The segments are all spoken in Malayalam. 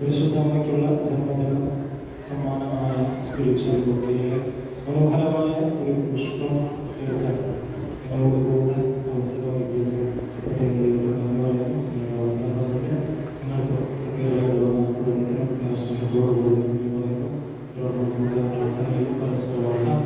പരിശുദ്ധമ്മയ്ക്കുള്ള ജന്മദിന സമ്മാനമായ സ്പിരിച്വൽ ബുക്കയിലെ മനോഹരമായ ഒരു പുഷ്പം കേൾക്കാൻ നിങ്ങളോട് കൂടെ അവസരം വയ്ക്കുന്നതിന് പ്രത്യേക ദൈവത്തിന് നന്ദിവായിരുന്നു. നിങ്ങളുടെ അവസരം തന്നതിന് നിങ്ങൾക്ക് പ്രത്യേക കുടുംബത്തിനും സ്നേഹത്തോടുകൂടി നന്ദി പറയുന്നു. തുടർന്ന് നമുക്ക് പ്രാർത്ഥനയിൽ പരസ്പരം ഓർക്കാം.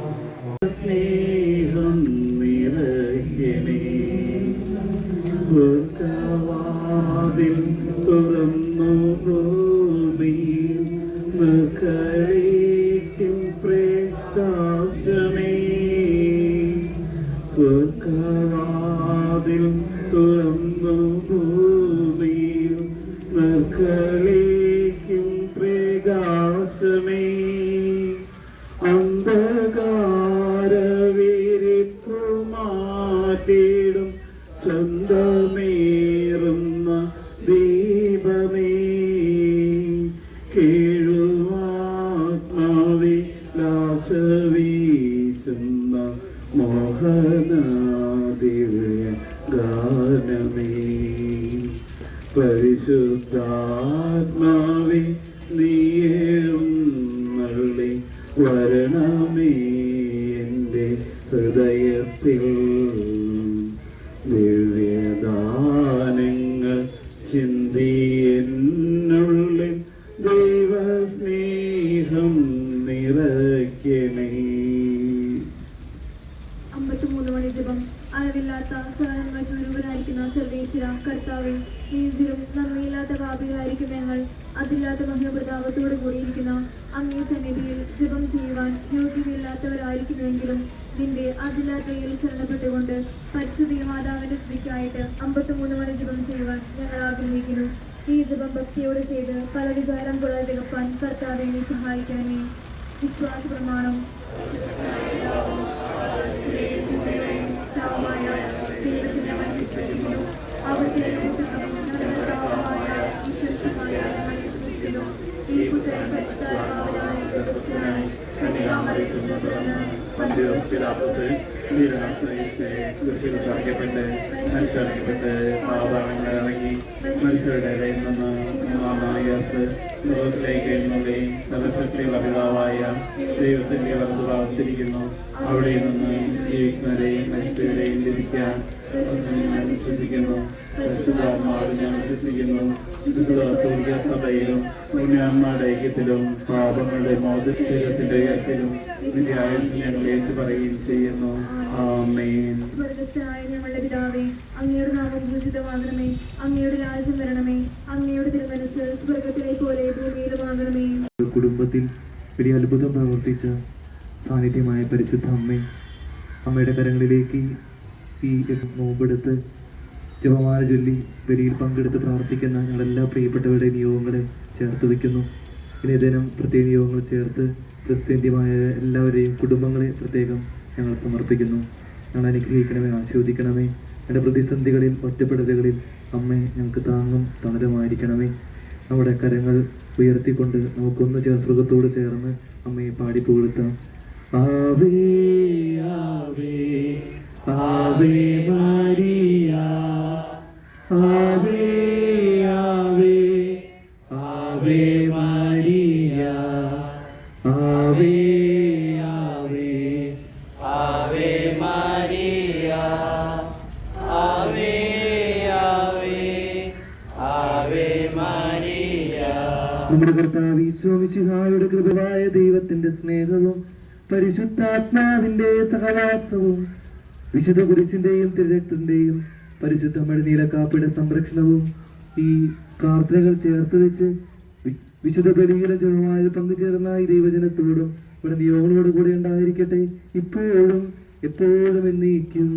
ും പ്രകാശമേ സ്വർഗവാതിൽ തുറന്നു ഭൂമിയിൽ മക്കളേക്കും പ്രകാശമേ അന്ധകാരവിരിപ്പു മാറ്റിടും ചന്തമേറുന്ന ദീപമേ വീശുന്ന മോഹനാദിവ്യ ഗാനമേ പരിശുദ്ധാത്മാവേ നീയേറും നള്ളി വരണമേ എൻ്റെ ഹൃദയത്തിൽ ദിവ്യദാനങ്ങൾ ചിന്തി എന്നുള്ളിൽ ദൈവസ്നേഹം നിറയ്ക്കണേ. 53 മണി ജപം. അളവില്ലാത്ത സഹനങ്ങൾ സ്വരൂപനായിരിക്കുന്ന സർവേശ്വര കർത്താവേ, നീതിരും നന്മയില്ലാത്ത പാപികളായിരിക്കും ഞങ്ങൾ. അതില്ലാത്ത മഹോപ്രതാപത്തോടു കൂടിയിരിക്കുന്ന അങ്ങേ സന്നിധിയിൽ ജപം ചെയ്യുവാൻ യോഗ്യതയില്ലാത്തവരായിരിക്കുമെങ്കിലും നിന്റെ അതില്ലാത്തയിൽ ശരണപ്പെട്ടുകൊണ്ട് പരിശുദ്ധ മാതാവിന്റെ സ്തുതിക്കായിട്ട് 53 മണി ജപം ചെയ്യുവാൻ ഞങ്ങൾ ആഗ്രഹിക്കുന്നു. ഈ ജപം ഭക്തിയോടെ ചെയ്ത് പല വിചാരം കൊള്ളാതെ തികപ്പാൻ കർത്താവെ നീ സഹായിക്കണമേ. വിശ്വാസ പ്രമാണം. മനുഷ്യരുടെ ഇടയിൽ നിന്ന് ലോകത്തിലേക്ക് എഴുന്നള്ളുകയും സർവശക്തിയുള്ള പിതാവായ ദൈവത്തിന്റെ വലതു ഭാഗത്തിരിക്കുന്നു. അവിടെ നിന്ന് ജീവിക്കുന്നവരെയും മനുഷ്യരെയും ലഭിക്കാൻ ഞാൻ വിശ്വസിക്കുന്നു. പരിശുദ്ധാത്മാവിൽ ഞാൻ വിശ്വസിക്കുന്നു. സഭയിലും പുണ്യാത്മാരുടെ ഐക്യത്തിലും പാപങ്ങളുടെ മോചനത്തിന്റെ ഉയർത്തിലും നിന്റെ ആയുസ് ഞങ്ങൾ ഏറ്റുപറയുകയും ചെയ്യുന്നു. ആമേൻ. സ്വർഗ്ഗസ്ഥനായ ഞങ്ങളുടെ പിതാവേ, അങ്ങയുടെ നാമം പൂജിതമാകണമേ. അങ്ങയുടെ രാജ്യം വരണമേ. അങ്ങയുടെ തിരുമനസ്സ് സ്വർഗ്ഗത്തിലെ പോലെ ഭൂമിയിലുമാകണമേ. കുടുംബത്തിൽ വലിയ അത്ഭുതം പ്രവർത്തിച്ച സാന്നിധ്യമായ പരിശുദ്ധ അമ്മേ, അമ്മയുടെ കരങ്ങളിലേക്ക് ഈ നോമ്പെടുത്ത് ജപമാല ചൊല്ലി ബലിയിൽ പങ്കെടുത്ത് പ്രാർത്ഥിക്കുന്ന ഞങ്ങളെല്ലാ പ്രിയപ്പെട്ടവരുടെ നിയോഗങ്ങളെ ചേർത്ത് വയ്ക്കുന്നു. ഇനി ദിനം പ്രത്യേക നിയോഗങ്ങൾ ചേർത്ത് ക്രിസ്ത്യാനിത്യമായ എല്ലാവരെയും കുടുംബങ്ങളെ പ്രത്യേകം ഞങ്ങൾ സമർപ്പിക്കുന്നു. ഞങ്ങൾ അനുഗ്രഹിക്കണമേ, ആശീർവദിക്കണമേ. ഞങ്ങളുടെ പ്രതിസന്ധികളിൽ, ഒറ്റപ്പെടലുകളിൽ അമ്മേ ഞങ്ങൾക്ക് താങ്ങും തണലുമായിരിക്കണമേ. നമ്മുടെ കരങ്ങൾ ഉയർത്തിക്കൊണ്ട് നമുക്കൊന്ന് സ്വർഗത്തോട് ചേർന്ന് അമ്മയെ പാടി പുകഴ്ത്താം. ആവേ ആവേ ആവേ മരിയ, ആവേ ആവേ ആവേ മരിയ, ആവേ ആവേ ആവേ മരിയ, ആവേ ആവേ ആവേ മരിയ. നമ്മുടെ കർത്താവ് ഈശോ മിശിഹായുടെ കൃപയായ ദൈവത്തിന്റെ സ്നേഹവും പരിശുദ്ധാത്മാവിന്റെ സഹവാസവും വിശുദ്ധ കുരിശിന്റെയും തിരുരക്തത്തിന്റെയും പരിശുദ്ധ മഴനീലക്കാപ്പയുടെ സംരക്ഷണവും ഈ പ്രാർത്ഥനകൾ ചേർത്ത് വെച്ച് വിശുദ്ധ ബലിയിലെ ജപമാലയിൽ പങ്കുചേർന്ന ഈ ദൈവജനത്തോടും ഇവിടെ നിയോഗങ്ങളോട് കൂടെ ഉണ്ടായിരിക്കട്ടെ, ഇപ്പോഴും എപ്പോഴും എന്നേക്കും.